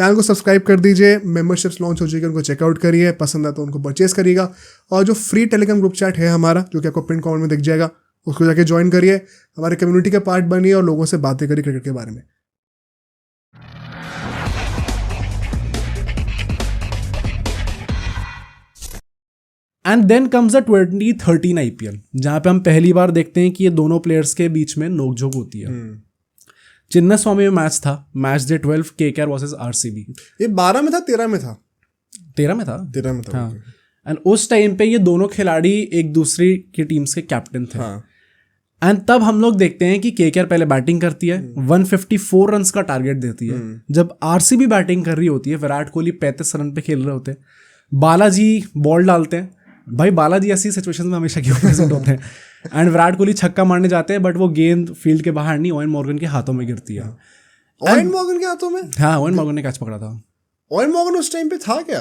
Channel को subscribe कर दीजिए, मेंबरशिप्स लॉन्च हो चुकी है, उनको चेकआउट करिए, पसंद आता तो उनको परचेस करिएगा। और जो फ्री टेलीग्राम ग्रुप चैट है हमारा, जो कि आपको पिन कमेंट में दिख जाएगा, उसको जाके ज्वाइन करिए, हमारे कम्युनिटी का पार्ट बनिए और लोगों से बातें करिए क्रिकेट के बारे में। And then comes the 2013 IPL, जहां पे हम पहली बार देखते हैं कि ये दोनों प्लेयर्स के बीच में नोकझोंक होती है। चिन्ना स्वामी में मैच था, match day 12, KKR versus RCB। ये 12 में था 13 में था 13 में था 13 में था। हाँ। एंड उस टाइम पे ये दोनों खिलाड़ी एक दूसरी की टीम्स के कैप्टन थे। हाँ। एंड तब हम लोग देखते हैं कि KKR पहले बैटिंग करती है, 154 रन का टारगेट देती है। जब RCB बैटिंग कर रही होती है, विराट कोहली 35 रन पे खेल रहे होते हैं, बालाजी बॉल डालते हैं। भाई बालाजी ऐसी सिचुएशन में हमेशा क्यों प्रेजेंट होते हैं। एंड विराट कोहली छक्का मारने जाते हैं, बट वो गेंद फील्ड के बाहर नहीं, ओवेन मॉर्गन के हाथों में गिरती है। ओवेन मॉर्गन के हाथों में? हाँ, ओवेन मॉर्गन ने कैच पकड़ा था। ओवेन मॉर्गन उस टाइम पे था क्या?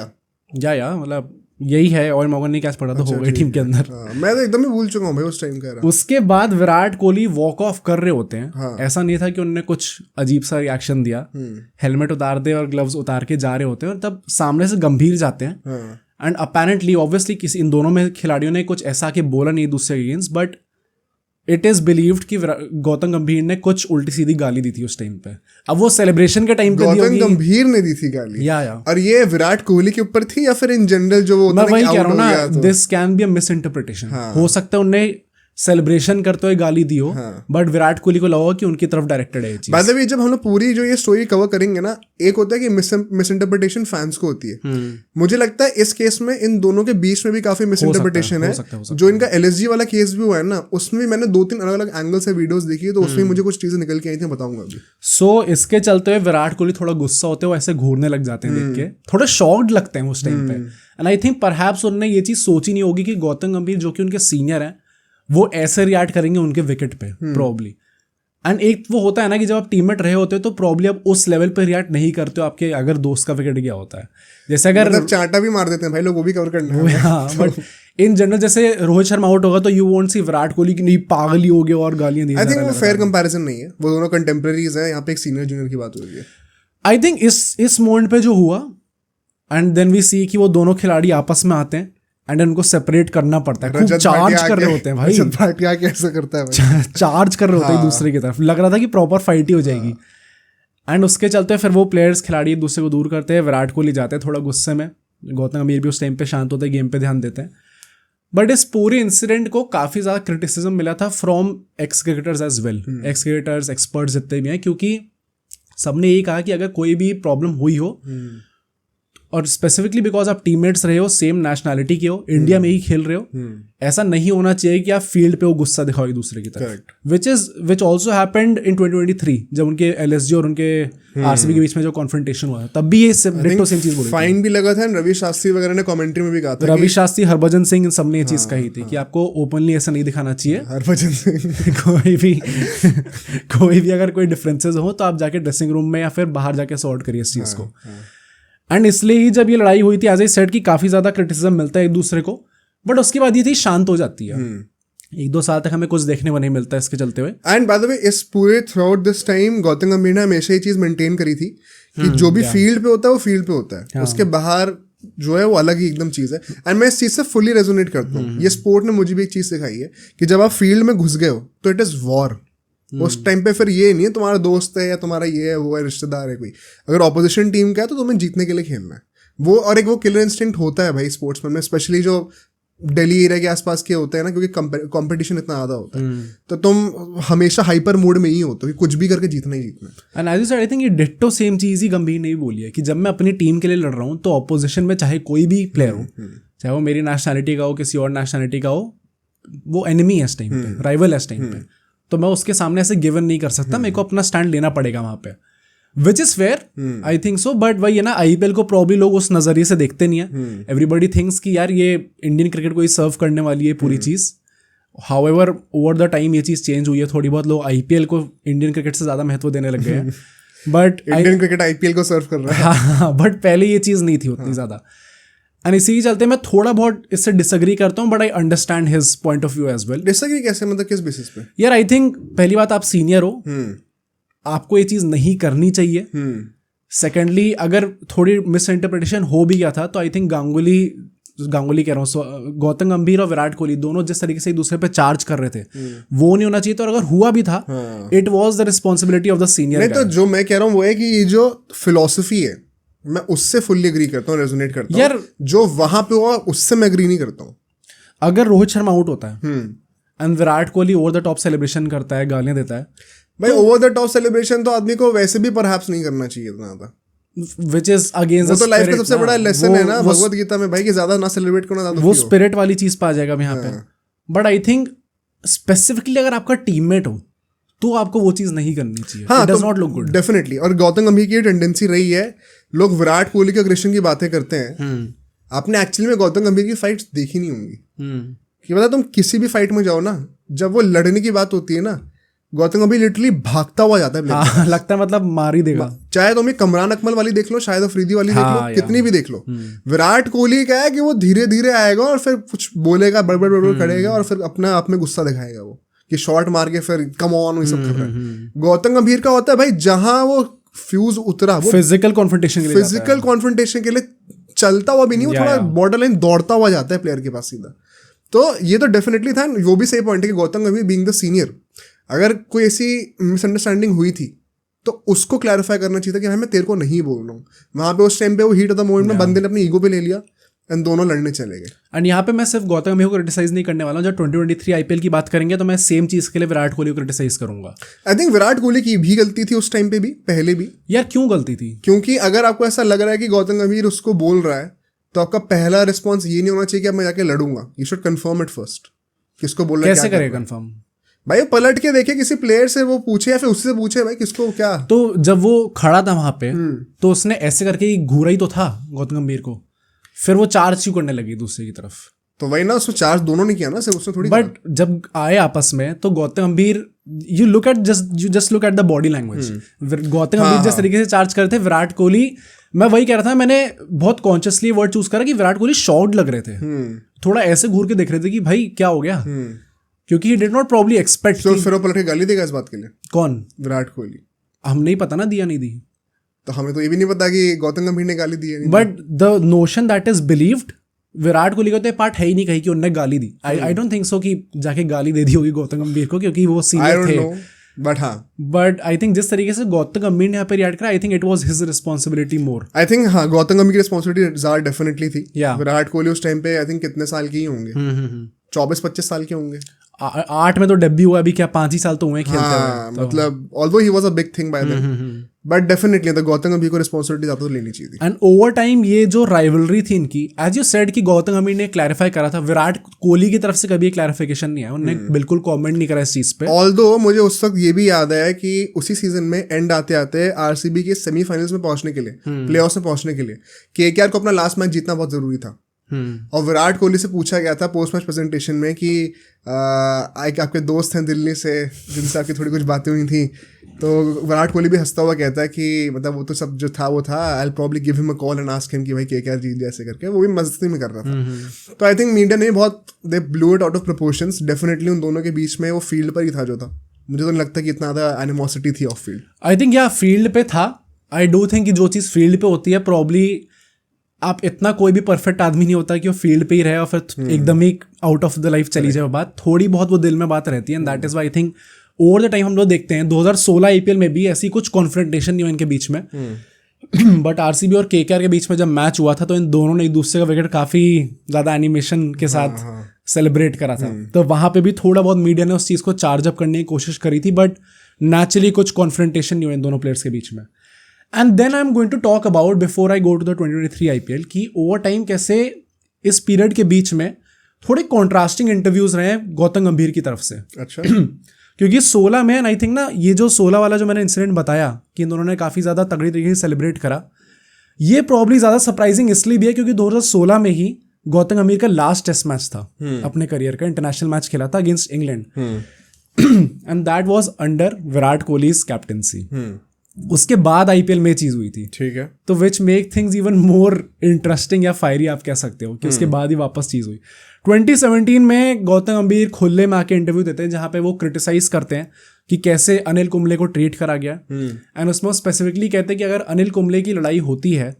या मतलब यही है, ओवेन मॉर्गन ने कैच पकड़ा तो हो गई टीम के अंदर। मैं तो एकदम ही भूल चुका हूँ भाई उस टाइम का। उसके बाद विराट कोहली वॉक ऑफ कर रहे होते हैं। हाँ। ऐसा नहीं था कि उन्होंने कुछ अजीब सा रिएक्शन दिया, हेलमेट उतार दे और ग्लव्स उतार के जा रहे होते हैं, और तब सामने से गंभीर जाते हैं। एंड अपेरेंटली ऑब्वियसली किसी इन दोनों में खिलाड़ियों ने कुछ ऐसा कि बोला नहीं दूसरे के against, but it is believed कि गौतम गंभीर ने कुछ उल्टी सीधी गाली दी थी उस टाइम पे। अब वो सेलिब्रेशन के टाइम पे गौतम गंभीर ने दी थी गाली? या और ये विराट कोहली के ऊपर थी या फिर इन जनरल जो वो? मैं वही कह रहा हूँ ना, this can be a miss interpretation. हो सकता है उन्हें सेलिब्रेशन करते हुए गाली दी हो, बट विराट कोहली को लगा कि उनकी तरफ डायरेक्टेड है ये चीज। बाय द वे, जब हम लोग पूरी जो ये स्टोरी कवर करेंगे ना, एक होता है कि मिस इंटरप्रिटेशन फैंस को होती है। मुझे लगता है इस केस में इन दोनों के बीच में भी काफी मिस इंटरप्रिटेशन है। जो इनका LSG वाला केस भी हुआ है ना, उसमें मैंने 2-3 अलग अलग एंगल से वीडियोस देखी, तो उसमें मुझे कुछ चीजें निकल के आई थी, बताऊंगा अभी। सो इसके चलते हुए विराट कोहली थोड़ा गुस्सा होते हुए ऐसे घूरने लग जाते हैं, देख के थोड़े शॉक्ड लगते हैं उस टाइम पे। एंड आई थिंक परहैप्स उन्होंने ये चीज सोची नहीं होगी कि गौतम गंभीर जो कि उनके सीनियर है, वो ऐसे रिएक्ट करेंगे उनके विकेट पे प्रॉब्ली। एंड एक वो होता है ना कि जब आप टीममेट रहे होते हो तो प्रॉब्ली आप उस लेवल पे रिएक्ट नहीं करते हो आपके अगर दोस्त का विकेट गया होता है। जैसे अगर मतलब चांटा भी मार देते हैं भाई लोग, वो भी कवर करना है। हाँ, बट इन जनरल जैसे रोहित शर्मा आउट होगा तो you won't see Virat Kohli की नहीं पागल ही हो गया और गालियां दी। आई थिंक वो फेयर कंपैरिजन नहीं है, वो दोनों कंटेम्पररीज हैं, यहाँ पे एक सीनियर जूनियर की बात हो रही है। आई थिंक इस मोमेंट पे जो हुआ, एंड देन वी सी कि वो दोनों खिलाड़ी आपस में आते हैं एंड उनको सेपरेट करना पड़ता है। खूब चार्ज कर रहे होते हैं भाई, रजत भाटिया कैसे करता है भाई? चार्ज कर रहे होते हैं दूसरे की तरफ, लग रहा था कि प्रॉपर फाइट ही हो जाएगी। एंड उसके चलते फिर वो प्लेयर्स खिलाड़ी एक दूसरे को दूर करते हैं, विराट कोहली जाते हैं थोड़ा गुस्से में, गौतम गंभीर भी उस टाइम पे शांत होते हैं, गेम पे ध्यान देते हैं। बट इस पूरे इंसिडेंट को काफी ज्यादा क्रिटिसिज्म मिला था from ex cricketers as well, ex cricketers experts जितने भी हैं, क्योंकि सबने यही कहा कि अगर कोई भी प्रॉब्लम हुई हो, और स्पेसिफिकली बिकॉज आप टीममेट्स रहे हो, सेम नेशनैलिटी के हो, इंडिया में ही खेल रहे हो, ऐसा नहीं होना चाहिए कि आप फील्ड पे वो गुस्सा दिखाओ एक दूसरे की तरफ। विच ऑल्सो हैपेंड इन 2023 जब उनके LSG और उनके RCB के बीच में जो कॉन्फ्रंटेशन हुआ, तब भी ये डिट्टो सेम चीज बोली। फाइन भी लगा था, रवि शास्त्री वगैरह ने कमेंट्री में भी कहा था, रवि शास्त्री, हरभजन सिंह, इन सबने ये चीज कही थी कि आपको ओपनली ऐसा नहीं दिखाना चाहिए। हरभजन सिंह कोई भी अगर कोई डिफरेंसेस हो तो आप जाके ड्रेसिंग रूम में या फिर बाहर जाके सॉर्ट करिए इस चीज को। एंड इसलिए ही जब ये लड़ाई हुई थी, एज आई सेड कि काफी ज्यादा क्रिटिसिज्म मिलता है एक दूसरे को, बट उसके बाद ये थी शांत हो जाती है। 1-2 साल तक हमें कुछ देखने को नहीं मिलता इसके चलते हुए। एंड बाय द वे, इस पूरे through out this time Gautam गंभीर ने हमेशा ये चीज मेंटेन करी थी कि जो भी फील्ड पे होता है वो फील्ड पे होता है, उसके बाहर जो है वो अलग ही एकदम चीज है। एंड मैं इस चीज से फुली रेजोनेट करता हूँ। ये स्पोर्ट ने मुझे भी एक चीज सिखाई है कि जब आप फील्ड में घुस गए हो तो इट इज वॉर। उस टाइम पे फिर ये नहीं है तुम्हारा दोस्त है या तुम्हारा ये है वो है, रिश्तेदार है कोई, अगर ऑपोजिशन टीम का है तो तुम्हें जीतने के लिए खेलना है वो। और एक वो किलर इंस्टिंक्ट होता है भाई स्पोर्ट्समैन में, स्पेशली जो दिल्ली एरिया के आसपास के होते हैं ना, क्योंकि कंपटीशन इतना ज़्यादा होता है, तो तुम हमेशा हाइपर मोड में ही होते हो कि कुछ भी करके जीतना ही जीतना है। And as you said, I think ये डिट्टो सेम चीज़ ही गंभीर ने भी बोली है कि जब मैं अपनी टीम के लिए लड़ रहा हूँ तो ऑपोजिशन में चाहे कोई भी प्लेयर हो, चाहे वो मेरी नेशनैलिटी का हो, किसी और नेशनैलिटी का हो, वो एनिमी है इस टाइम पे, राइवल है इस टाइम पे, तो मैं उसके सामने ऐसे गिवन नहीं कर सकता, मेरे को अपना स्टैंड लेना पड़ेगा वहाँ पे, which is fair, I think so. But वही है ना, IPL को प्रॉब्ली लोग उस नजरिए से देखते नहीं है। एवरीबडी थिंक्स कि यार ये इंडियन क्रिकेट को ही सर्व करने वाली है पूरी चीज। हाउएवर ओवर द टाइम ये चीज चेंज हुई है, थोड़ी बहुत लोग IPL को इंडियन क्रिकेट से ज्यादा महत्व देने लग गए हैं। बट इंडियन क्रिकेट IPL को सर्व कर रहा है। हाँ, बट पहले ये चीज नहीं थी उतनी ज्यादा। एंड इसी के चलते मैं थोड़ा बहुत इससे डिसएग्री करता हूँ, but I understand his point of view as well. Disagree कैसे, मतलब किस बेसिस पे? यार आई थिंक पहली बात, आप सीनियर हो, आपको ये चीज नहीं करनी चाहिए। सेकेंडली अगर थोड़ी मिस इंटरप्रिटेशन हो भी गया था तो आई थिंक गांगुली कह रहा हूँ, गौतम गंभीर और विराट कोहली दोनों जिस तरीके से एक दूसरे पे चार्ज कर रहे थे वो नहीं होना चाहिए था, और अगर हुआ भी था it was the responsibility of the senior. नहीं तो जो मैं कह रहा हूँ वो है कि ये जो फिलॉसफी है मैं उससे फुल्ली एग्री करता हूँ, रेजोनेट करता हूँ। यार जो वहां पे हुआ उससे मैं एग्री नहीं करता हूँ। अगर रोहित शर्मा आउट होता है and Virat Kohli over the top celebration करता है, गालियां देता है, भाई ओवर द टॉप सेलिब्रेशन तो आदमी को वैसे भी परहैप्स नहीं करना चाहिए इतना ज्यादा, विच इज अगेंस्ट, वो तो लाइफ का सबसे बड़ा लेसन है ना भगवत गीता में भाई, कि ज्यादा ना सेलिब्रेट करो ज्यादा, वो स्पिरिट वाली चीज पे आ जाएगा यहाँ पे। बट आई थिंक स्पेसिफिकली अगर आपका टीममेट हो तो आपको वो चीज नहीं करनी चाहिए। हाँ, does not look good definitely. और गौतम गंभीर की टेंडेंसी रही है, लोग विराट कोहली के अग्रेशन की बातें करते हैं, आपने एक्चुअली में गौतम गंभीर की फाइट्स देखी नहीं होंगी। कि पता तुम किसी भी फाइट में जाओ ना, जब वो लड़ने की बात होती है ना, गौतम गंभीर लिटरली भागता हुआ जाता है। हाँ, लगता है मतलब मार ही देगा। चाहे तुम कमरान अकमल वाली देख लो, शायद अफरीदी वाली देख लो, कितनी भी देख लो, विराट कोहली क्या है कि वो धीरे धीरे आएगा और फिर कुछ बोलेगा, बड़बड़ बड़बड़ करेगा और फिर अपना आप में गुस्सा दिखाएगा, वो कि शॉट मार के फिर कम ऑन ये सब कर रहा है। गौतम गंभीर का होता है भाई जहां वो फ्यूज उतरा, वो फिजिकल कॉन्फ्रंटेशन के लिए चलता हुआ भी नहीं, वो थोड़ा बॉर्डर लाइन दौड़ता हुआ जाता है प्लेयर के पास सीधा। तो ये तो डेफिनेटली था, वो भी सही पॉइंट है कि गौतम गंभीर बीइंग द सीनियर, अगर कोई ऐसी मिसअंडरस्टैंडिंग हुई थी तो उसको क्लैरिफाई करना चाहिए था कि भाई मैं तेरे को नहीं बोल रहा हूँ। वहां पे उस टाइम पे वो हीट ऑफ द मोमेंट में बंदे ने अपनी ईगो पे ले लिया एंड दोनों लड़ने चले गए। एंड यहाँ पे मैं सिर्फ गौतम गंभीर को क्रिटिसाइज नहीं करने वाला हूँ, जब 2023 आईपीएल की बात करेंगे तो मैं सेम चीज के लिए विराट कोहली को क्रिटिसाइज करूंगा। आई थिंक विराट कोहली की भी गलती थी उस टाइम पे भी, पहले भी। यार क्यों गलती थी? क्योंकि अगर आपको ऐसा लग रहा है कि गौतम गंभीर उसको बोल रहा है तो आपका पहला रिस्पॉन्स ये नहीं होना चाहिए कि अब मैं जाके लड़ूंगा। You should confirm it first, किसको बोलना है, कैसे करेगा कंफर्म? भाई पलट के देखे किसी प्लेयर से, वो पूछे या फिर उससे पूछे भाई किसको क्या। तो जब वो खड़ा था वहां पे तो उसने ऐसे करके घूरा ही तो था गौतम गंभीर को, फिर वो चार्ज क्यों करने लगी दूसरे की तरफ? तो वही ना, उसको चार्ज दोनों ने किया ना, सिर्फ उसने थोड़ी। बट जब आए आपस में तो गौतम गंभीर, you just look at the body language. Gautam गंभीर जिस तरीके से चार्ज करते थे, विराट कोहली, मैं वही कह रहा था, मैंने बहुत कॉन्शियसली वर्ड चूज करा कि विराट कोहली शॉक्ड लग रहे थे, थोड़ा ऐसे घूर के देख रहे थे कि भाई क्या हो गया, क्योंकि ही डिड नॉट प्रॉब्ली एक्सपेक्ट। तो फिर वो पलट के गाली देगा इस बात के लिए? कौन? विराट कोहली। हम नहीं पता ना दिया नहीं दी, तो हमें तो ये भी नहीं पता कि गौतम गंभीर ने गाली दी है। But the notion that is believed, Virat Kohli का तो पार्ट है ही नहीं कहीं कि उन्होंने गाली दी। आई डोंट थिंक सो कि जाके गाली दे दी होगी गौतम गंभीर को, क्योंकि वो सीनियर थे। बट आई थिंक जिस तरीके से गौतम गंभीर ने यहाँ पे रिएक्ट करा, I think it was his responsibility more. I think हाँ, गौतम गंभीर की रिस्पांसिबिलिटी डेफिनेटली थी। विराट कोहली उस टाइम पे आई थिंक कितने साल के ही होंगे, 24-25 साल के होंगे। 8 में तो डेब्यू हुआ, अभी क्या 5 ही साल तो हुए खेलते हुए। तो मतलब although he was a big thing by then, but definitely तो गौतम गंभीर को रिस्पांसिबिलिटी ज्यादा तो लेनी चाहिए थी। एंड ओवर टाइम ये जो राइवलरी थी इनकी, एज यू सेड कि गौतम गंभीर ने क्लैरिफाई करा था, विराट कोहली की तरफ से कभी क्लैरिफिकेशन नहीं है, उन्होंने बिल्कुल कमेंट नहीं करा इस चीज पे। ऑल्दो मुझे उस वक्त ये भी याद है कि उसी सीजन में एंड आते आते आरसीबी के सेमीफाइनल्स में पहुंचने के लिए, प्लेऑफ्स में पहुंचने के लिए केकेआर को अपना लास्ट मैच जीतना बहुत जरूरी था। और विराट कोहली से पूछा गया था पोस्ट मैच प्रेजेंटेशन में कि आपके दोस्त हैं दिल्ली से जिनसे आपकी थोड़ी कुछ बातें हुई थी, तो विराट कोहली भी हंसता हुआ कहता है कि मतलब वो तो सब जो था वो था, I will probably give him a call and ask him कि भाई केकेआर जीत जाए, ऐसे करके वो भी मस्ती में कर रहा था। तो आई थिंक मीडिया ने बहुत they blew it out of proportions. Definitely उन दोनों के बीच में वो फील्ड पर ही था जो था, मुझे तो नहीं लगता कि इतना ज़्यादा एनिमोसिटी थी ऑफ फील्ड। आई थिंक या फील्ड पे था। आई डू थिंक कि जो चीज़ फील्ड पे होती है, प्रॉब्ली आप इतना कोई भी परफेक्ट आदमी नहीं होता कि वो फील्ड पे ही रहे और फिर एकदम ही आउट ऑफ द लाइफ चली जाए बात, थोड़ी बहुत वो दिल में बात रहती है। And that is why I think over the time हम लोग देखते हैं 2016 आईपीएल में भी ऐसी कुछ कॉन्फ्रंटेशन नहीं हुआ इनके बीच में, बट आरसीबी और केकेआर के बीच में जब मैच हुआ था तो इन दोनों ने एक दूसरे का विकेट काफी ज्यादा एनिमेशन के साथ सेलिब्रेट करा था। तो वहां पे भी थोड़ा बहुत मीडिया ने उस चीज को चार्ज अप करने की कोशिश करी थी, बट नेचुरली कुछ कॉन्फ्रंटेशन नहीं हुआ इन दोनों प्लेयर्स के बीच में। And then I am going to talk about before I go to the 2023 IPL कि ओवर टाइम कैसे इस पीरियड के बीच में थोड़े कॉन्ट्रास्टिंग इंटरव्यूज रहे हैं गौतम गंभीर की तरफ से। अच्छा। क्योंकि 16 में आई थिंक ना, ये जो 16 वाला जो मैंने इंसिडेंट बताया कि इन दोनों ने काफ़ी ज़्यादा तगड़ी तरीके से सेलिब्रेट करा, ये प्रॉब्ली ज़्यादा सरप्राइजिंग इसलिए भी है क्योंकि 2016 में ही गौतम गंभीर का लास्ट टेस्ट मैच था अपने करियर का, इंटरनेशनल मैच खेला था against England, and that was under Virat Kohli's captaincy. उसके बाद आईपीएल में चीज हुई थी, ठीक है, तो which make things even more interesting या फायरी आप कह सकते हो कि उसके बाद ही वापस चीज हुई। 2017 में गौतम गंभीर खुले में आके इंटरव्यू देते हैं जहां पे वो क्रिटिसाइज करते हैं कि कैसे अनिल कुंबले को ट्रीट करा गया। एंड उसमें स्पेसिफिकली कहते हैं कि अगर अनिल कुंबले की लड़ाई होती है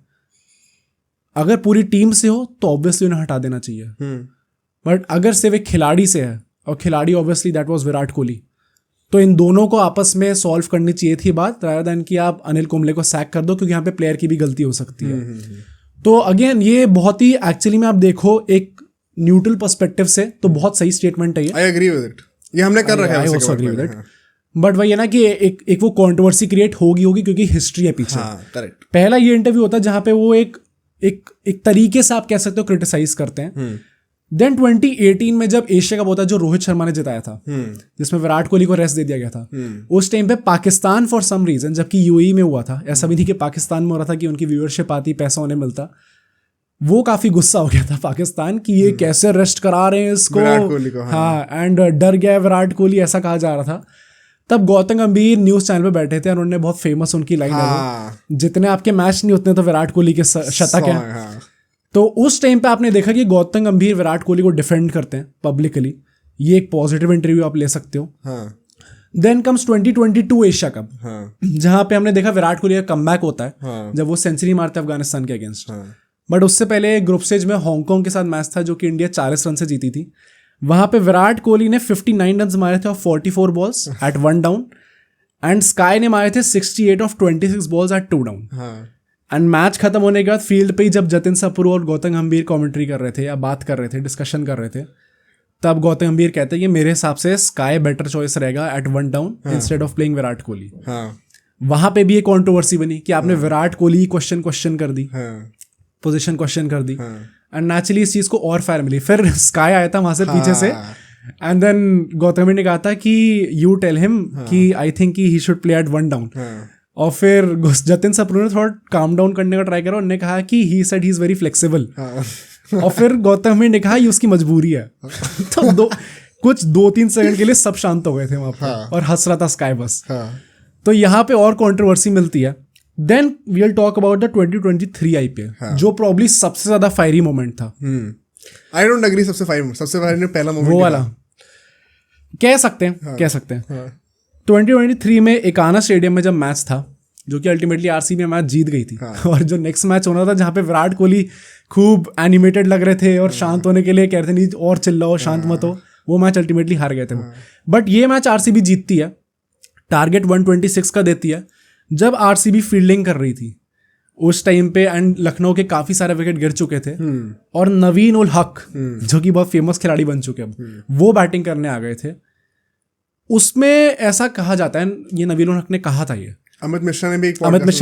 अगर पूरी टीम से हो तो ऑब्वियसली उन्हें हटा देना चाहिए, बट अगर सिर्फ एक खिलाड़ी से है और खिलाड़ी obviously that was Virat Kohli, तो इन दोनों को आपस में सॉल्व करनी चाहिए थी बात, रादर देन कि आप अनिल कुंबले को सैक कर दो, क्योंकि यहाँ पे प्लेयर की भी गलती हो सकती है। तो अगेन ये बहुत ही एक्चुअली में आप देखो एक न्यूट्रल पर्सपेक्टिव से तो बहुत सही स्टेटमेंट है ये। आई एग्री विद इट, ये हमने कर रखा है। I also agree with it, but वही है ना कि एक वो कंट्रोवर्सी क्रिएट होगी क्योंकि हिस्ट्री है पीछे। करेक्ट। पहला ये इंटरव्यू होता है जहां पे वो एक तरीके से आप कह सकते हो क्रिटिसाइज करते हैं। देन 2018 में जब एशिया कप होता है जो रोहित शर्मा ने जिताया था, जिसमें विराट कोहली को रेस्ट दे दिया गया था, उस टाइम पे पाकिस्तान फॉर सम रीजन, जबकि यूएई में हुआ था, ऐसा भी नहीं कि पाकिस्तान में हो रहा था कि उनकी व्यूअरशिप आती पैसा उन्हें मिलता, वो काफी गुस्सा हो गया था पाकिस्तान कि ये कैसे रेस्ट करा रहे हैं इसको, विराट कोहली को। हाँ, एंड डर गया विराट कोहली, ऐसा कहा जा रहा था। तब गौतम गंभीर न्यूज चैनल पे बैठे थे और उन्होंने बहुत फेमस उनकी लाइन है, जितने आपके मैच नहीं उतने तो विराट कोहली के शतक हैं। तो उस टाइम पे आपने देखा कि गौतम गंभीर विराट कोहली को डिफेंड करते हैं पब्लिकली, ये एक पॉजिटिव इंटरव्यू आप ले सकते हो। देन कम्स 2022 एशिया कप, जहां पे हमने देखा विराट कोहली का कमबैक होता है जब वो सेंचुरी मारते हैं अफगानिस्तान के अगेंस्ट। बट उससे पहले ग्रुप स्टेज में हांगकांग के साथ मैच था जो कि इंडिया 40 रन से जीती थी। वहां पे विराट कोहली ने 59 रन मारे थे off 44 balls at 1 down, and SKY ने मारे थे 68 off 26 balls at 2 down. And match खत्म होने के बाद फील्ड पे ही जब जतिन सप्रू और गौतम गंभीर कमेंट्री कर रहे थे या बात कर रहे थे, डिस्कशन कर रहे थे, तब गौतम गंभीर कहते हैं कि मेरे हिसाब से स्काई बेटर चॉइस रहेगा at 1 down instead of playing Virat Kohli. वहां पे भी एक कंट्रोवर्सी बनी कि आपने विराट कोहली क्वेश्चन कर दी, पोजीशन क्वेश्चन कर दी, एंड नेचुरली इस चीज को और फायर मिली। फिर स्काई आया था वहां से पीछे से, एंड देन गौतम गंभीर ने कहा था कि यू टेल हिम कि I think he should play at 1 down. और फिर जतिन सप्रू ने थोड़ा काम डाउन करने का ट्राई करा, उन्होंने कहा कि he said he is very flexible. और फिर गौतम गंभीर ने कहा ये उसकी मजबूरी है। तो कुछ 2-3 सेकंड के लिए सब शांत हो गए थे वहां पर और हंस रहा था स्काई बस। तो यहाँ पे और कंट्रोवर्सी मिलती है। Then we will talk about the 2023 IPL, जो प्रॉब्ली सबसे ज्यादा फायरी मोमेंट था। आई डोंट एग्री, सबसे फायरी पहला मोमेंट वो वाला कह सकते हैं। 2023 में एकाना स्टेडियम में जब मैच था, जो कि अल्टीमेटली आरसीबी मैच जीत गई थी, और जो नेक्स्ट मैच होना था जहाँ पे विराट कोहली खूब एनिमेटेड लग रहे थे और शांत होने के लिए कह रहे थे नहीं और चिल्लाओ शांत मत हो, वो मैच अल्टीमेटली हार गए थे वो। बट ये मैच आरसीबी जीतती है, टारगेट 126 का देती है, जब आरसीबी फील्डिंग कर रही थी उस टाइम पे, एंड लखनऊ के काफी सारे विकेट गिर चुके थे, और नवीन उल हक जो कि बहुत फेमस खिलाड़ी बन चुके हैं, वो बैटिंग करने आ गए थे। उसमें ऐसा कहा जाता है, ये नवीन उल हक ने कहा था, ये अमित मिश्रा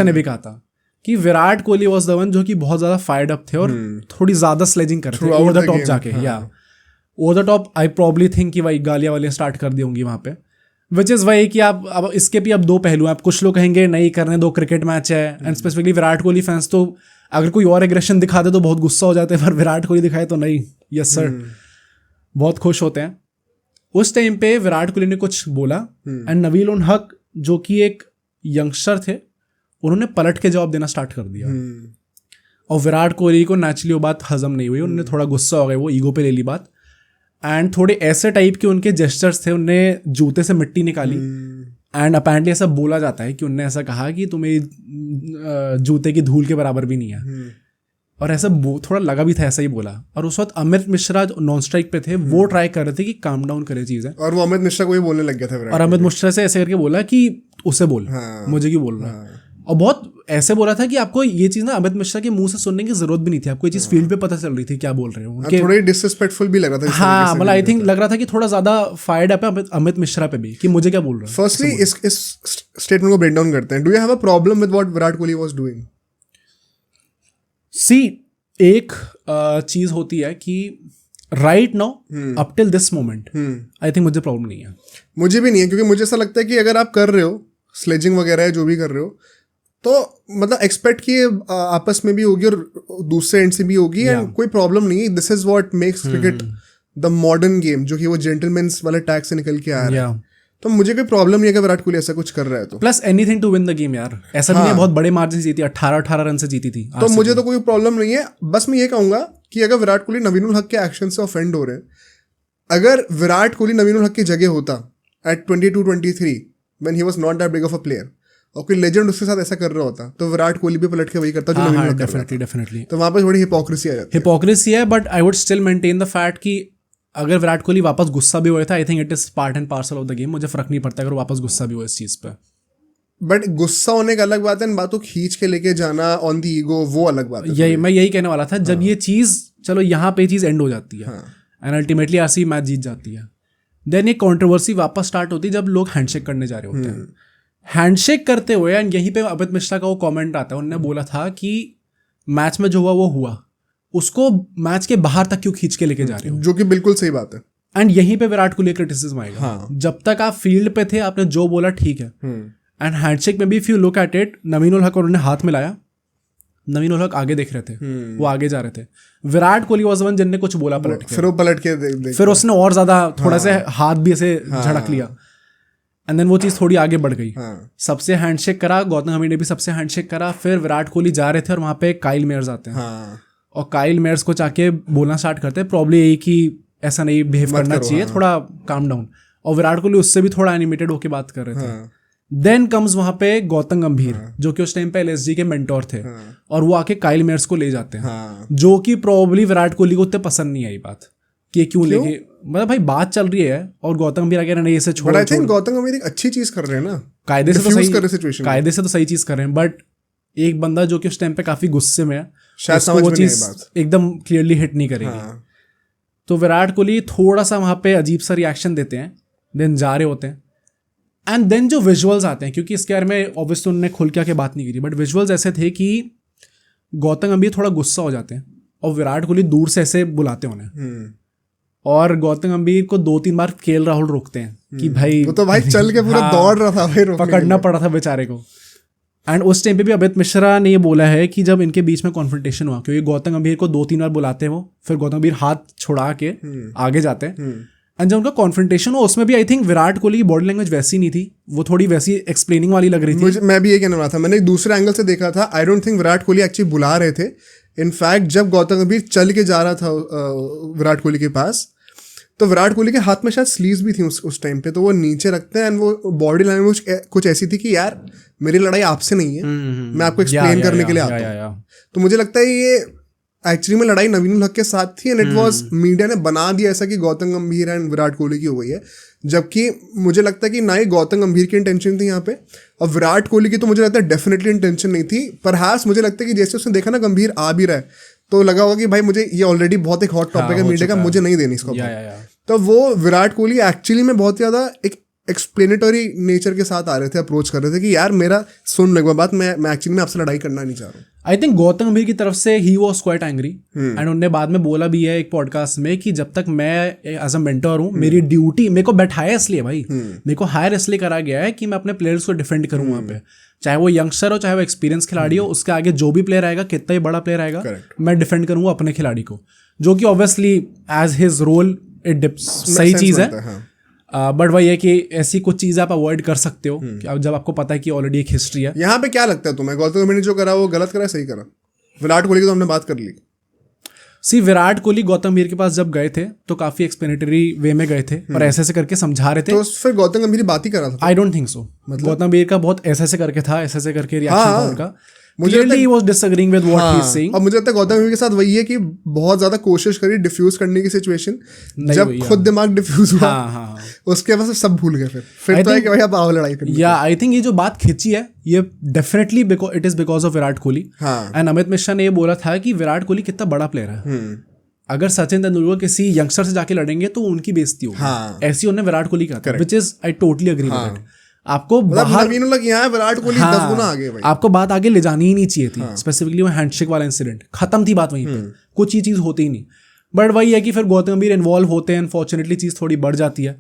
ने भी कहा था कि Virat Kohli was the one जो कि बहुत ज्यादा फायर्ड अप थे और थोड़ी ज्यादा स्लेजिंग कर रहे थे ओवर द टॉप जाके, या over the top. I probably think कि भाई गालियां वालियां स्टार्ट कर दी होंगी वहां पे, विच इज वही कि आप अब इसके भी अब दो पहलू हैं। आप कुछ लोग कहेंगे नहीं करने दो, क्रिकेट मैच है, and specifically Virat Kohli fans तो अगर कोई और एग्रेशन दिखा दे तो बहुत गुस्सा हो जाते हैं, पर विराट कोहली दिखाए तो नहीं, यस सर, बहुत खुश होते हैं। उस टाइम पे विराट कोहली ने कुछ बोला, एंड नवीन उल हक जो कि एक यंगस्टर थे, उन्होंने पलट के जवाब देना स्टार्ट कर दिया, और विराट कोहली को नेचुरली वो बात हजम नहीं हुई, उन्होंने थोड़ा गुस्सा हो गए, वो ईगो पे ले ली बात, एंड थोड़े ऐसे टाइप के उनके जेस्चर्स थे, उनने जूते से मिट्टी निकाली, एंड अपेरेंटली ऐसा बोला जाता है कि उनने ऐसा कहा कि तुम्हें जूते की धूल के बराबर भी नहीं है, और ऐसा थोड़ा लगा भी था, ऐसा ही बोला। और उस वक्त अमित मिश्रा नॉन स्ट्राइक पे थे, वो ट्राई कर रहे थे कि काम डाउन करे चीजें, और वो अमित मिश्रा को ही बोलने लग गया था, और अमित मिश्रा से ऐसे करके बोला कि उसे बोल, मुझे क्यों बोल रहा है, और बहुत ऐसे बोला था कि आपको ये चीज ना अमित मिश्रा के मुंह से सुनने की जरूरत भी नहीं थी, आपको ये चीज फील्ड पे पता चल रही थी क्या बोल रहे हो, उनके थोड़ा डिसरिस्पेक्टफुल भी लग रहा था। हाँ, मतलब आई थिंक लग रहा था कि थोड़ा ज्यादा फायर्ड अप है अमित मिश्रा पे भी कि मुझे क्या बोल रहा है। फर्स्टली इस स्टेटमेंट को ब्रेक डाउन करते हैं। Do you have a problem with what Virat Kohli was doing? See, एक चीज होती है कि right now up till this moment I think मुझे प्रॉब्लम नहीं है। मुझे भी नहीं है, क्योंकि मुझे ऐसा लगता है कि अगर आप कर रहे हो स्लेजिंग वगैरह है, जो भी कर रहे हो, तो मतलब एक्सपेक्ट कि आपस में भी होगी और दूसरे एंड से भी होगी, एंड कोई प्रॉब्लम नहीं है। This is what makes cricket the modern game, जो कि वो जेंटलमैन्स वाले टैग से निकल के आ रहा है। तो मुझे कोई प्रॉब्लम नहीं है कि विराट कोहली ऐसा कुछ कर रहा है। तो plus anything to win the game यार, ऐसा नहीं है बहुत बड़े मार्जिन से जीती, 18 रन से जीती थी, तो मुझे तो कोई प्रॉब्लम नहीं है। बस मैं ये कहूंगा कि अगर विराट कोहली नवीन उल हक के एक्शन से ऑफेंड हो रहे हैं, अगर विराट कोहली नवीन उल हक की जगह होता at 22-23, when he was not that big of a player, और कोई लेजेंड उसके साथ ऐसा कर रहा होता तो विराट कोहली भी पलट के वही करता जो नवीन कर रहा था। डेफिनेटली तो वहाँ पे थोड़ी हिपोक्रेसी आ जाती है। हिपोक्रेसी है, but I would still maintain the fact कि अगर विराट कोहली वापस गुस्सा भी हुआ था, I think it is part and parcel of the game. मुझे फर्क नहीं पड़ता अगर वापस गुस्सा भी हुआ इस चीज़ पे। बट गुस्सा होने का अलग बात है, बात को खींच के लेके जाना ऑन दी ईगो, वो अलग बात है। यही मैं यही कहने वाला था, जब ये चीज़ चलो यहाँ पे चीज़ एंड हो जाती है एंड अल्टीमेटली आरसीबी मैच जीत जाती है, देन ये कंट्रोवर्सी वापस स्टार्ट होती है जब लोग हैंडशेक करने जा रहे होते हैं। हैंडशेक करते हुए एंड यहीं पे अमित मिश्रा का वो कमेंट आता है, उन्होंने बोला था कि मैच में जो हुआ वो हुआ, उसको मैच के बाहर तक क्यों खींच के लेके जा रहे हो, जो कि बिल्कुल सही बात है। एंड यहीं पे विराट कोहली क्रिटिसिज्म आएगा। जब तक आप फील्ड पे थे आपने जो बोला ठीक है, एंड हैंडशेक में भी if you look at it, Naveen ul Haq और उन्होंने हाथ मिलाया, नवीन उल हक आगे देख रहे थे, वो आगे जा रहे थे। विराट कोहली वाज वन जिनने कुछ बोला पलट के, फिर वो पलट के फिर उसने और ज्यादा थोड़ा सा हाथ भी ऐसे झड़क लिया, एंड देन वो चीज़ थोड़ी आगे बढ़ गई। सबसे हैंडशेक करा, गौतम गंभीर ने भी सबसे हैंडशेक करा, फिर विराट कोहली जा रहे थे और वहाँ पे काइल मेयर्स आते हैं और काइल मेयर्स को जाके बोलना स्टार्ट करते हैं प्रॉब्ली यही कि ऐसा नहीं बिहेव करना चाहिए, थोड़ा काम डाउन। और विराट कोहली उससे भी थोड़ा एनिमेटेड होकर बात कर रहे थे। देन कम्स वहाँ पे गौतम गंभीर जो कि उस टाइम पे एलएसजी के मेंटोर थे, और वो आके काइल मेयर्स को ले जाते हैं, जो कि प्रॉब्ली विराट कोहली को उतने पसंद नहीं आई बात कि क्यों लेके, मतलब भाई बात चल रही है और गौतम गंभीर आगे नहीं इसे छोड़। आई थिंक गौतम गंभीर एक अच्छी चीज कर रहे हैं ना, कायदे से तो सही चीज कर रहे हैं, बट एक बंदा जो कि उस टाइम पे काफी गुस्से में है, शायद समझ वो चीज एकदम क्लियरली हिट नहीं करेगी। तो विराट कोहली थोड़ा सा वहां पे अजीब सा रिएक्शन देते हैं, देन जा रहे होते हैं, एंड देन जो विजुअल्स आते हैं, क्योंकि इसके बारे में ऑब्वियसली उन्होंने खुल के आके बात नहीं करी, बट विजुअल्स ऐसे थे कि गौतम गंभीर थोड़ा गुस्सा हो जाते हैं और विराट कोहली दूर से ऐसे बुलाते हैं उन्हें, और गौतम गंभीर को 2-3 बार केएल राहुल रोकते हैं कि भाई वो तो भाई चल के पूरा दौड़ रहा था भाई, पकड़ना पड़ा था बेचारे को। एंड उस टाइम पे भी अमित मिश्रा ने ये बोला है कि जब इनके बीच में कॉन्फ्रंटेशन हुआ, क्योंकि गौतम गंभीर को 2-3 बार बुलाते हैं वो, फिर गौतम गंभीर हाथ छुड़ा के आगे जाते हैं, एंड जब उनका कॉन्फ्रंटेशन हुआ उसमें भी आई थिंक विराट कोहली की बॉडी लैंग्वेज वैसी नहीं थी, वो थोड़ी वैसी एक्सप्लेनिंग वाली लग रही थी। मैं भी ये कहने वाला था, मैंने एक दूसरे एंगल से देखा था, I don't think Virat Kohli actually बुला रहे थे। इनफैक्ट जब गौतम गंभीर चल के जा रहा था विराट कोहली के पास, तो विराट कोहली के हाथ में शायद स्लीव्स भी थी उस टाइम पे, तो वो नीचे रखते हैं एंड वो बॉडी लैंग्वेज कुछ ऐसी थी कि यार मेरी लड़ाई आपसे नहीं है, मैं आपको एक्सप्लेन करने के लिए आता हूँ। तो मुझे लगता है ये एक्चुअली में लड़ाई नवीन उल हक के साथ थी, एंड इट वाज मीडिया ने बना दिया ऐसा कि गौतम गंभीर एंड विराट कोहली की हो गई है, जबकि मुझे लगता है कि ना ही गौतम गंभीर की इंटेंशन थी यहाँ पे, और विराट कोहली की तो मुझे लगता है डेफिनेटली इंटेंशन नहीं थी। परहैप्स मुझे लगता है कि जैसे उसने देखा ना गंभीर आ भी रहा है, तो लगा होगा कि भाई मुझे ये ऑलरेडी बहुत एक हॉट टॉपिक है मीडिया का, मुझे नहीं देनी इसको। तो वो विराट कोहली एक्चुअली में बहुत ज़्यादा एक एक्सप्लेनेटरी नेचर के साथ आ रहे थे, अप्रोच कर रहे थे कि यार मेरा सुन लगवा बात, मैं एक्चुअली में आपसे लड़ाई करना नहीं चाह रहा हूँ। आई थिंक गौतम गंभीर की तरफ से he was quite angry, and उन्होंने बाद में बोला भी है एक पॉडकास्ट में कि जब तक मैं एज अ मेंटर हूँ, मेरी ड्यूटी, मेरे को बैठाया इसलिए भाई, मेरे को हायर इसलिए करा गया है कि मैं अपने प्लेयर्स को डिफेंड करूँ वहाँ पे, चाहे वो यंगस्टर हो चाहे वो एक्सपीरियंस खिलाड़ी हो, उसके आगे जो भी प्लेयर आएगा, कितना ही बड़ा प्लेयर आएगा, मैं डिफेंड करूँगा अपने खिलाड़ी को, जो कि obviously as his role it dips, सही चीज़ है। बट वही है कि ऐसी कुछ चीज़ आप अवॉइड कर सकते हो जब आपको पता है कि ऑलरेडी एक हिस्ट्री है। यहाँ पे क्या लगता है तुम्हें, गौतम गंभीर ने जो करा वो गलत करा सही करा? विराट कोहली की तो हमने बात कर ली। विराट कोहली गौतम गंभीर के पास जब गए थे तो काफी एक्सप्लेनेटरी वे में गए थे और ऐसे ऐसे करके समझा रहे थे, तो फिर गौतम गंभीर बात ही करा था। आई डोंट थिंक सो, मतलब गौतम गंभीर का बहुत ऐसे ऐसे करके था, ऐसे ऐसे करके रिएक्शन था उनका, Clearly he was disagreeing with what he is saying. अब मुझे लगता है गौतम गंभीर के साथ वही है कि बहुत ज्यादा कोशिश करी डिफ्यूज करने की सिचुएशन, जब खुद दिमाग डिफ्यूज हुआ उसके बाद सब भूल गए। फिर तो है कि भाई आप आओ लड़ाई करनी। या आई थिंक ये जो बात खिंची है ये definitely it is because of Virat Kohli. And Amit Mishra ने ये बोला था कि विराट कोहली कितना बड़ा प्लेयर है, अगर सचिन तेंदुलकर किसी यंगस्टर से जाके लड़ेंगे तो उनकी बेइज्जती होगी, ऐसी उन्होंने विराट कोहली कहा, which is I totally agree with it. आपको बाहर विराट कोहली 10 गुना आगे भाई, आपको बात आगे ले जानी ही नहीं चाहिए थी। स्पेसिफिकली वो हैंडशेक वाला इंसिडेंट खत्म थी बात वहीं पे, कुछ ही चीज होती ही नहीं। बट वही है कि फिर गौतम गंभीर इन्वॉल्व होते हैं, अनफॉर्चुनेटली चीज थोड़ी बढ़ जाती है,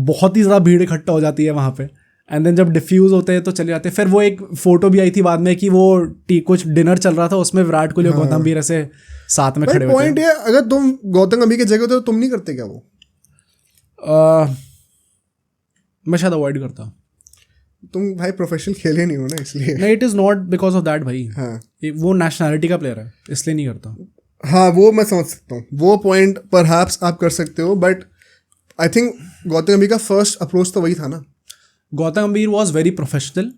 बहुत ही ज्यादा भीड़ इकट्ठा हो जाती है वहां पे, एंड देन जब डिफ्यूज होते हैं तो चले जाते हैं। फिर वो एक फोटो भी आई थी बाद में कि वो कुछ डिनर चल रहा था, उसमें विराट कोहली और गौतम गंभीर ऐसे साथ में खड़े होते हैं। पॉइंट है, अगर तुम गौतम गंभीर की जगह होते तो तुम नहीं करते क्या वो? मैं शायद अवॉइड करता। तुम भाई प्रोफेशनल खेले नहीं हो ना इसलिए। नहीं, it is not because of that भाई। वो नेशनैलिटी का प्लेयर है इसलिए नहीं करता। हाँ वो मैं समझ सकता हूँ, वो पॉइंट परहैप्स आप कर सकते हो, बट आई थिंक गौतम गंभीर का फर्स्ट अप्रोच तो वही था ना। Gautam Gambhir was very professional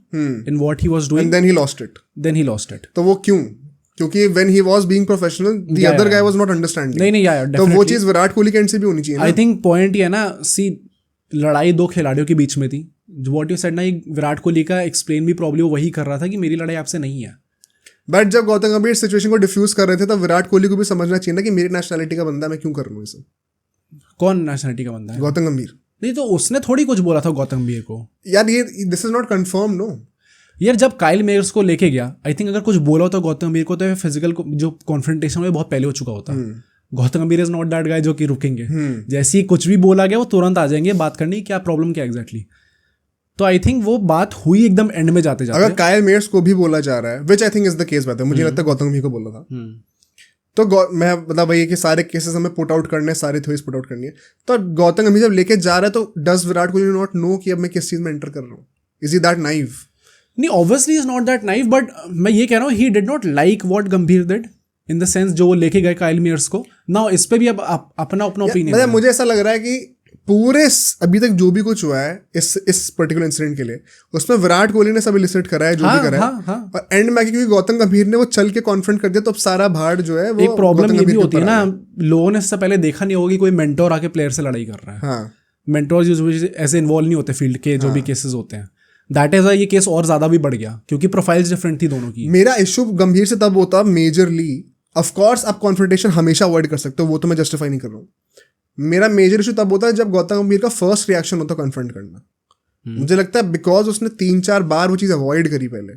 in what he was doing, and then he lost it. तो वो क्यों? क्योंकि when he was being professional, the other guy was not understanding. नहीं यार, तो वो चीज विराट कोहली के एंड से भी होनी चाहिए. आई थिंक पॉइंट ये है ना, सी लड़ाई दो खिलाड़ियों के बीच में थी. व्हाट यू सेड ना, विराट कोहली का एक्सप्लेन भी प्रॉब्ली वही कर रहा था कि मेरी लड़ाई आपसे नहीं है. बट जब गौतम गंभीर सिचुएशन को डिफ्यूज कर रहे थे तब विराट कोहली को भी समझना चाहिए ना कि मेरी नेशनैलिटी का बंदा, मैं क्यों कर रहा हूँ इसे. कौन नेशनैलिटी का बंदा है? गौतम गंभीर. नहीं तो उसने थोड़ी कुछ बोला था गौतम गंभीर को यार. ये this is not confirm. No यार, जब काइल मेयर्स को लेके गया, आई थिंक अगर कुछ बोला होता गौतम गंभीर को तो फिजिकल जो कॉन्फ्रंटेशन है बहुत पहले हो चुका होता. गौतम गंभीर इज नॉट दैट गाय जो कि रुकेंगे. जैसे ही कुछ भी बोला गया वो तुरंत आ जाएंगे बात करने की, क्या प्रॉब्लम क्या एग्जैक्टली. तो आई थिंक वो बात हुई एकदम एंड में जाते जाते. अगर काइल मेयर्स को भी बोला जा रहा है, which I think is the case, बात है, मुझे लगता है गौतम गंभीर को बोला था. तो मैं मतलब वही कि सारे केसेस हमें पुट आउट करने, सारे थ्योरीज पुट आउट करनी है. तो गौतम गंभीर जब लेके जा रहा है तो does Virat Kohli not know कि अब मैं किस चीज में एंटर कर रहा हूँ? Is he that naive? नहीं, obviously is not that naive, but मैं ये कह रहा हूँ he did not like what Gambhir did, in the sense जो वो लेके गए काइल मेयर्स को ना. इस पे भी अब अपना ओपिनियन. मतलब मुझे ऐसा लग रहा है कि पूरे अभी तक जो भी कुछ हुआ है इस पर्टिकुलर इंसिडेंट के लिए, उसमें विराट कोहली ने सब इलिसिट करा है जो भी करा है. और एंड में क्योंकि गौतम गंभीर ने वो चल के कॉन्फ्रंट कर दिया तो अब सारा भाड़ जो है वो. एक प्रॉब्लम ये भी होती है ना, लोगों ने इससे पहले देखा नहीं होगा कि कोई मेंटोर आके प्लेयर से लड़ाई कर रहा है. हाँ, मेंटोर ऐसे इन्वॉल्व नहीं होते फील्ड के जो भी केसेस होते हैं. दैट इज ये केस और ज्यादा भी बढ़ गया क्योंकि प्रोफाइल्स डिफरेंट थी दोनों की. मेरा इशू गंभीर से तब होता मेजरली, ऑफ कोर्स आप कॉन्फ्रंटेशन हमेशा अवॉइड कर सकते हो, वो तो मैं जस्टिफाई नहीं कर रहा हूँ. मेरा मेजर इशू तब होता है जब गौतम गंभीर का फर्स्ट रिएक्शन होता है कॉन्फ्रंट करना. मुझे लगता है बिकॉज उसने 3-4 बार वो चीज अवॉइड करी पहले,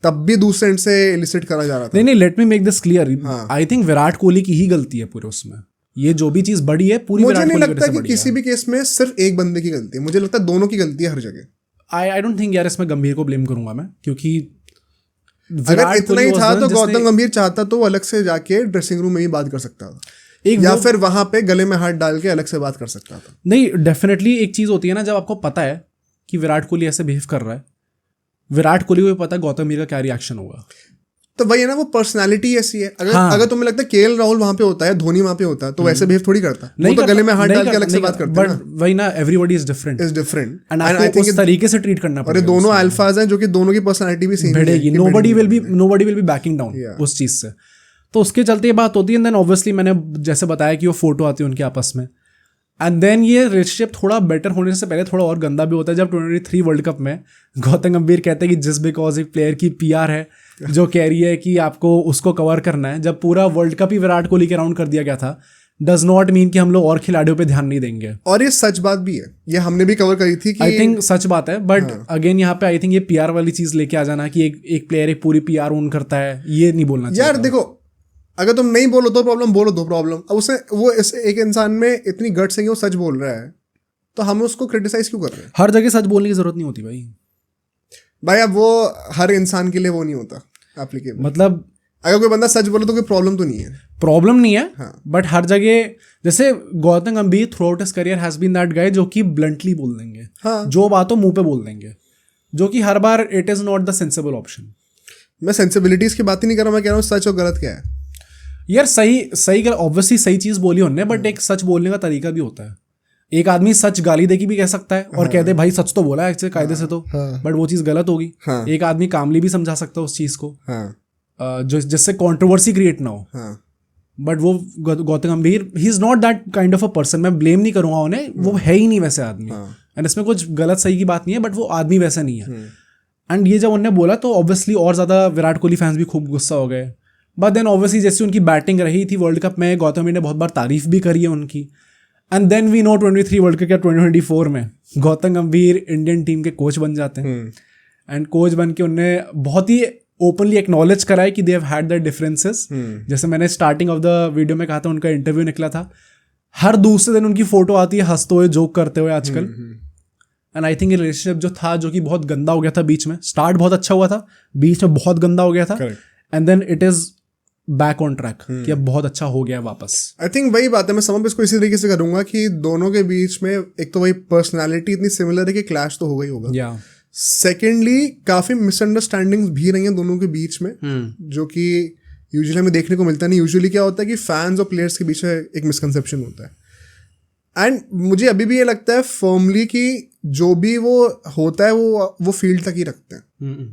तब भी दूसरे एंड से इलिसिट करा जा रहा था. नहीं, let me make this clear. I think Virat Kohli की ही गलती है पूरे उसमें. ये जो भी चीज बड़ी है पूरी मुझे नहीं लगता कि किसी भी केस में सिर्फ एक बंदे की गलती है. मुझे लगता है दोनों की गलती है हर जगह. आई डोंट थिंक यार इसमें गंभीर को ब्लेम करूंगा मैं, क्योंकि अगर इतना ही था तो गौतम गंभीर चाहता तो अलग से जाके ड्रेसिंग रूम में भी बात कर सकता था, या फिर वहां पे गले में हाथ डाल के अलग से बात कर सकता था. नहीं, डेफिनेटली एक चीज होती है ना, जब आपको पता है कि विराट कोहली ऐसे बिहेव कर रहा है, विराट कोहली को भी पता है गौतम गंभीर का क्या रिएक्शन होगा. तो वही है ना, वो पर्सनालिटी ऐसी है. अगर तुम्हें लगता है केएल राहुल वहां पे होता है, धोनी वहां पे होता है, तो वैसे बिहेव थोड़ी करता. वो तो गले में हाथ डाल के अलग से बात करता है. बट वही ना, everybody is different. And I think इस तरीके से ट्रीट करना पड़ेगा. और ये दोनों अल्फाज हैं जो कि दोनों की पर्सनालिटी भी सेम है. Nobody will be banking down उस चीज से. तो उसके चलते ये बात होती है. एंड देन ऑब्वियसली मैंने जैसे बताया कि वो फोटो आती है उनके आपस में, एंड देन ये रिलेशनशिप थोड़ा बेटर होने से पहले थोड़ा और गंदा भी होता है जब 2023 वर्ल्ड कप में गौतम गंभीर कहते हैं कि जस्ट बिकॉज एक प्लेयर की पीआर है जो कह रही है कि आपको उसको कवर करना है, जब पूरा वर्ल्ड कप ही विराट कोहली के राउंड कर दिया गया था, डज नॉट मीन कि हम लोग और खिलाड़ियों पे ध्यान नहीं देंगे. और ये सच बात भी है, ये हमने भी कवर करी थी कि आई थिंक सच बात है. बट अगेन यहाँ पे आई थिंक ये पीआर वाली चीज लेके आ जाना कि एक प्लेयर एक पूरी पीआर ओन करता है, ये नहीं बोलना चाहिए. यार देखो, अगर तुम नहीं बोलो दो प्रॉब्लम, बोलो दो प्रॉब्लम. अब उसे वो एक इंसान में इतनी गट्स है कि वो सच बोल रहा है, तो हम उसको क्रिटिसाइज क्यों कर रहे हैं? हर जगह सच बोलने की जरूरत नहीं होती भाई. अब वो हर इंसान के लिए वो नहीं होता एप्लीकेबल. मतलब अगर कोई बंदा सच बोले तो कोई प्रॉब्लम तो नहीं है. प्रॉब्लम नहीं है. हाँ. बट हर जगह जैसे Gautam Gambhir throughout his career has been that guy जो कि ब्लंटली बोल देंगे. हाँ. जो बात हो मुंह पे बोल देंगे, जो कि हर बार it is not the sensible option. मैं सेंसिबिलिटीज की बात ही नहीं कर रहा, मैं कह रहा हूँ सच और गलत क्या है. यार सही ऑब्वियसली सही चीज बोली उन्होंने, बट एक सच बोलने का तरीका भी होता है. एक आदमी सच गाली दे के भी कह सकता है और कह दे भाई सच तो बोला है कायदे से तो, बट वो चीज गलत होगी. एक आदमी कामली भी समझा सकता है उस चीज को, जो जिससे कंट्रोवर्सी क्रिएट ना हो. बट वो गौतम गंभीर he is not that kind of a person. मैं ब्लेम नहीं करूंगा उन्हें, वो है ही नहीं वैसे आदमी. एंड इसमें कुछ गलत सही की बात नहीं है, बट वो आदमी वैसा नहीं है. एंड ये जब उन्होंने बोला तो ऑब्वियसली और ज्यादा विराट कोहली फैंस भी खूब गुस्सा हो गए. बट देन ऑब्वियसली जैसे उनकी बैटिंग रही थी वर्ल्ड कप में, गौतम गंभीर ने बहुत बार तारीफ भी करी है उनकी. And then we know 23 world cup या 2024 में गौतम गंभीर इंडियन टीम के कोच बन जाते हैं. एंड कोच बन के उन्होंने बहुत ही ओपनली एक्नॉलेज करा है कि they have had the differences. जैसे मैंने स्टार्टिंग ऑफ द वीडियो में कहा था, उनका इंटरव्यू निकला था, हर दूसरे दिन उनकी फोटो आती है हंसते हुए, जोक करते हुए आजकल. एंड आई थिंक ये रिलेशनशिप जो था, जो कि बहुत गंदा हो गया था बीच में, स्टार्ट बहुत अच्छा हुआ था, बीच में बहुत गंदा हो गया था, and then it is back on track कि अब बहुत अच्छा हो गया वापस. आई थिंक वही बात है, मैं समझ इसको इसी तरीके से करूंगा कि दोनों के बीच में एक तो वही पर्सनालिटी इतनी सिमिलर है कि क्लैश तो होगा ही होगा. सेकेंडली काफी मिसअंडरस्टैंडिंग्स भी रही हैं दोनों के बीच में, जो कि यूजुअली हमें देखने को मिलता नहीं. यूजुअली क्या होता है कि फैंस और प्लेयर्स के बीच में एक मिसकंसेप्शन होता है. एंड मुझे अभी भी ये लगता है फर्मली कि जो भी वो होता है वो फील्ड तक ही रखते हैं।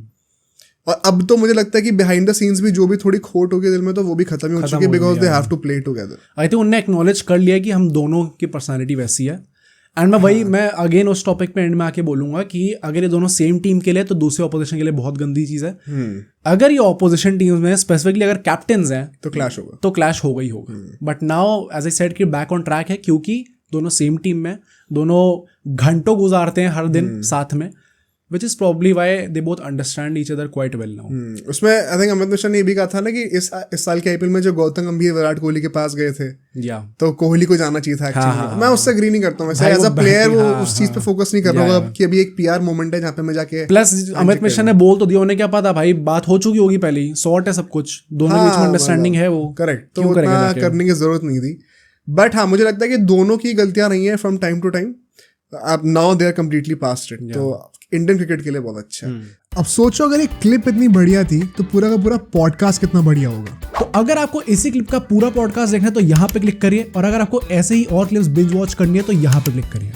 और अब तो मुझे लगता है कि बिहाइंड द सीन्स भी जो भी थोड़ी खोट होगी दिल में तो वो भी खत्म ही हो चुकी है, because they have to play together. I think उनने एक्नॉलेज कर लिया कि हम दोनों की पर्सनालिटी वैसी है। एंड मैं अगेन उस टॉपिक पे एंड में आके बोलूंगा कि अगर ये दोनों सेम टीम के लिए तो दूसरे ऑपोजिशन के लिए बहुत गंदी चीज है। अगर ये ऑपोजिशन टीम्स में स्पेसिफिकली अगर कैप्टन्स हैं तो क्लैश होगा ही होगा। But now as I said कि बैक ऑन ट्रैक है, क्योंकि दोनों सेम टीम में, दोनों घंटों गुजारते हैं हर दिन साथ में, which is probably why they both understand each other quite well now. उसमें आई थिंक अमित मिश्रा ने ये भी कहा था ना कि इस साल के आईपीएल में जो गौतम गंभीर विराट कोहली के पास गए थे, तो कोहली को जाना चाहिए था एक्चुअली। मैं उससे एग्री नहीं करता हूँ। वैसे एज अ प्लेयर वो उस चीज पे फोकस नहीं कर रहा होगा कि अभी एक पीआर मोमेंट है जहाँ पे मैं जाके। प्लस अमित मिश्रा ने बोल तो दिया, उन्हें क्या पता भाई, बात हो चुकी होगी पहले ही, सॉर्ट है सब कुछ, दोनों के बीच में अंडरस्टैंडिंग है वो। करेक्ट, तो उतना करने की जरूरत नहीं थी। बट हाँ, मुझे लगता है कि दोनों की गलतियां रही हैं फ्रॉम टाइम टू टाइम। अब now they are completely past it, तो इंडियन क्रिकेट के लिए बहुत अच्छा है। अब सोचो अगर एक क्लिप इतनी बढ़िया थी तो पूरा का पूरा पॉडकास्ट कितना बढ़िया होगा। तो अगर आपको इसी क्लिप का पूरा पॉडकास्ट देखना है तो यहाँ पे क्लिक करिए, और अगर आपको ऐसे ही और क्लिप्स बिंज वॉच करनी है तो यहाँ पे क्लिक करिए।